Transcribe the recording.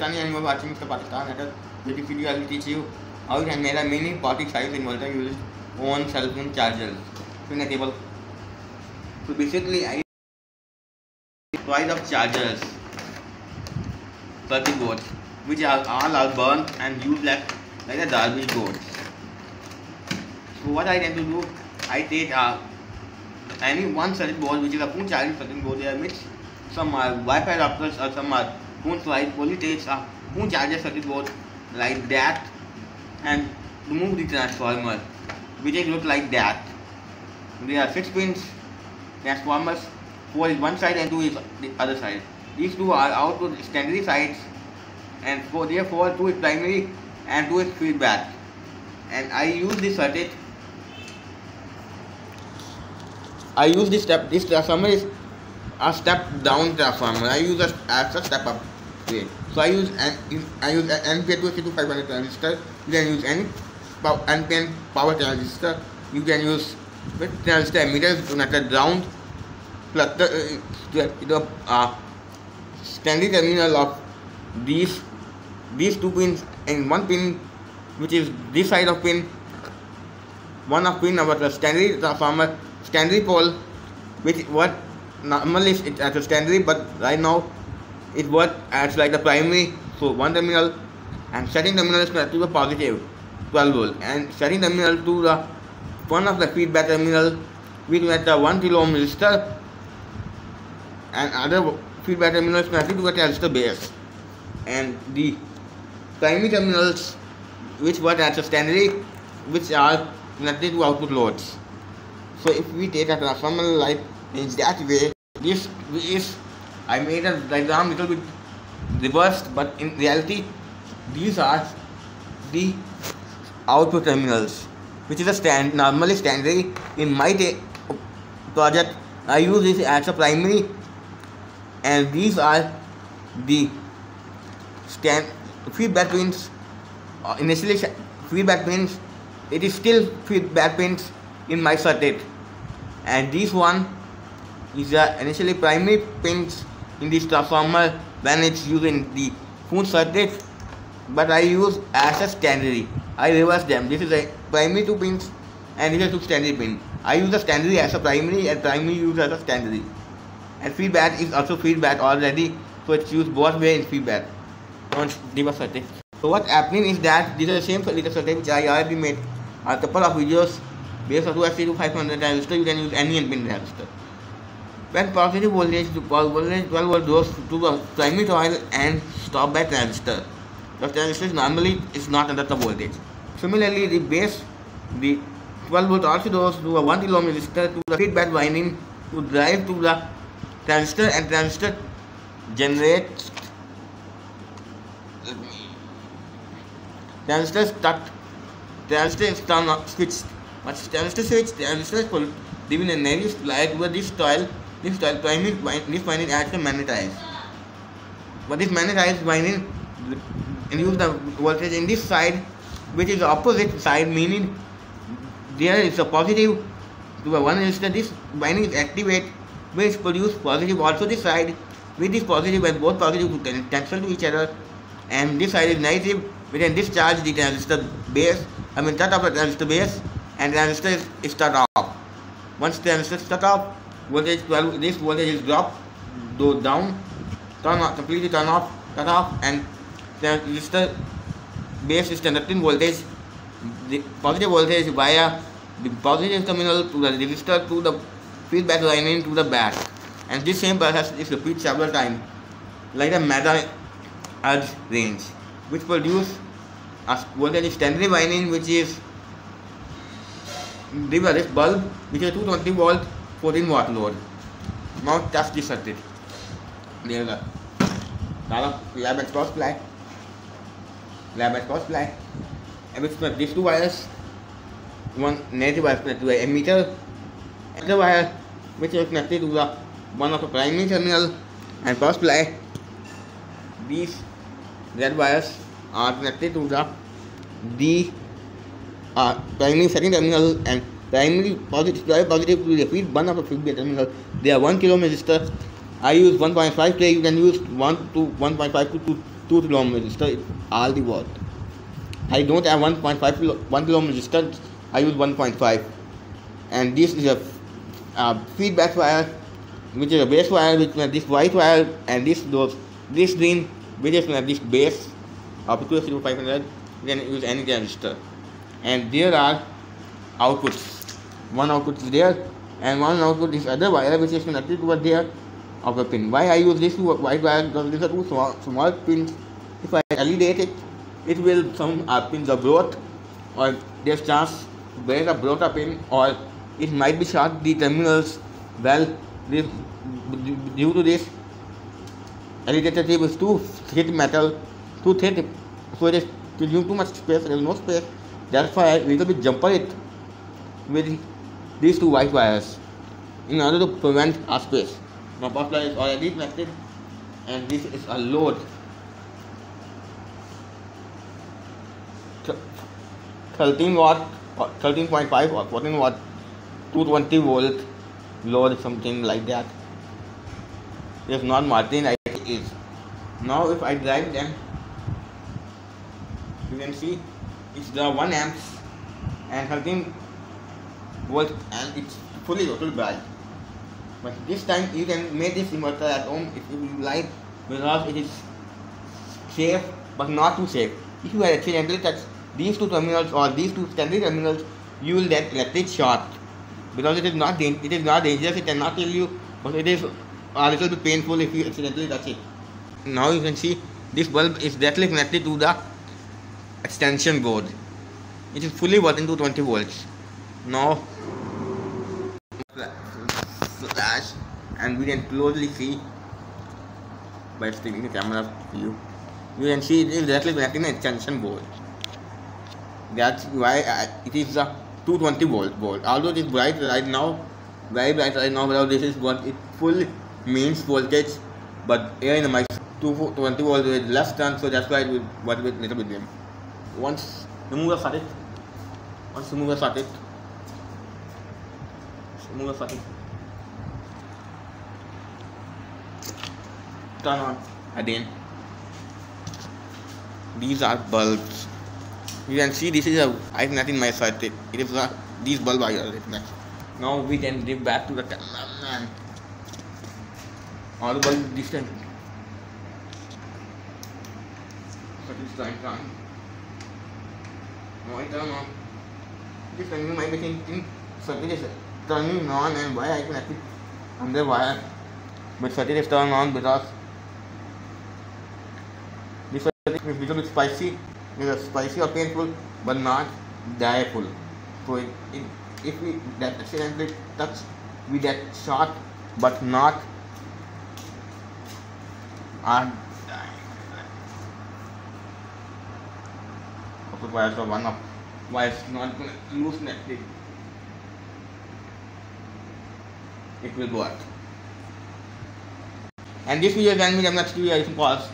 Pakistani and you are watching Mr. Pakistan Hacker. This video I will teach you how you can make a mini 40 size inverter using on cell phone chargers. So in a table. So basically I price of chargers, circuit boards, which are all are burnt and used like a garbage board. So what I tend to do, I take any one circuit board which is a phone charging circuit board, there mix some Wi-Fi adapters or some phone slide, only takes a phone charger circuit board like that and remove the transformer which it look like that. There are 6 pins transformers, 4 is one side and 2 is the other side. These 2 are output secondary sides and therefore 2 is primary and 2 is feedback. And I use this circuit. I use this transformer is a step down transformer. I use as a step up way. So I use an NPN 252 transistor. You can use any NPN power transistor. You can use with transistor emitters to net ground plus the standard terminal of these 2 pins and 1 pin which is this side of pin, one of pin of the standard transformer, standard pole, which what normally it's as a secondary, but right now it works as like the primary. So one terminal and second terminal is connected to the positive 12 volt and second terminal to the one of the feedback terminal with the 1 kilo ohm resistor and other feedback terminal is connected to a transistor base, and the primary terminals which work as a secondary which are connected to output loads. So if we take a transformer like in that way, this is, I made a diagram little bit reversed, but in reality these are the output terminals which is a normally secondary. In my project I use this as a primary, and these are the feedback pins. Initially feedback pins, it is still feedback pins in my circuit, and this one is initially primary pins in this transformer when it's used in the phone circuit, but I use as a secondary. I reverse them. This is a primary 2 pins and this is 2 secondary pin. I use the secondary as a primary and primary use as a secondary, and feedback is also feedback already, so it's used both way in feedback on reverse circuit. So what's happening is that this is the same circuit which I already made a couple of videos based on 2SC500 transistor. You can use any NPN transistor. When positive voltage 12 volt goes to the primary coil and stop by transistor, the transistor normally is not under the voltage. Similarly, the base, the 12 volt also goes to a 1 kilo ohm resistor to the feedback winding to drive to the transistor, and transistor generates transistor is turned off, switched. But transistor switch, transistor is pulled, leaving a narrow supply to this coil. This coil primary winding acts as magnetized. But this magnetized winding induces the voltage in this side, which is the opposite side, meaning there is a positive to a 1 resistor. This winding is activated, which produce positive also this side, with this positive and both positive to cancel to each other, and this side is negative, we can discharge the transistor base, cut off the transistor base, and transistor is shut off. Once transistor is shut off, voltage 12, this voltage is dropped, go down, completely cut off, and transistor base is conducting voltage, the positive voltage via the positive terminal to the resistor to the feedback line to the back, and this same process is repeated several times like a mega edge range, which produce a voltage secondary winding which is this bulb which is 220 volt 14 watt load. Now test this circuit. There is a lab exhaust supply, and with these 2 wires, one negative wire is connected to an emitter, and the wire which is connected to the one of the primary terminal and power supply. These red wires are connected to the primary second terminal and primary positive to the feed one of the feedback terminal. They are 1 kilo ohm resistor. I use 1.5K. You can use 1 to 1.5 to 2 kilo ohm resistor is all the worth. I don't have 1 kilo ohm resistor, I use 1.5, and this is a feedback wire, which is a base wire, which is this white wire, and this green, which is this base of 500. You can use any resistor, and there are outputs. One output is there, and one output is other wire, which is connected over there of a pin. Why I use this white wire? Because these are two small pins. If I elevate it, it will some pins are broke, or there's chance there is a broke pin, or it might be short the terminals. Well, this, due to this, elevator tube is too thick metal, too thick, so it is consume too much space. There is no space. That's why I little bit jumper it with these two white wires in order to prevent a space. My power supply is already connected, and this is a load 13 watt or 13.5 or 14 watt 220 volt load, something like that. If not Martin, I think it is. Now if I drive them, you can see it's the 1 amps and 13 volt, and it's fully total bright. But this time you can make this inverter at home if you like, because it is safe but not too safe. If you accidentally touch these two terminals or these two secondary terminals, you will get electric shock. Because it is not dangerous, it cannot kill you, but it is a little bit painful if you accidentally touch it. Now you can see this bulb is directly connected to the extension board. It is fully working to 20 volts. Now flash, and we can closely see by sticking the camera to you. You can see it is directly connecting the extension board. That's why it is a 220 volt board. Although it is bright right now, very bright right now, because this is what it full means voltage, but here in the mic 220 volt with less turn, so that's why it will work with little bit dim. Once remove the circuit, remove the circuit, turn on again. These are bulbs. You can see this is I connected my circuit. It is these bulbs are connected. Now we can give back to the camera. All the bulbs distant. Circuit turn on. Now I turn on. This time you might be thinking circuit is turning on, and why I connected under wire. But circuit is turned on because this circuit is a little bit spicy. It is spicy or painful, but not direful. So if we that accidentally touch, we get shot, but not are dying. Output wires are one of wires not loose connected. It will work. And this video can be next video. Pause.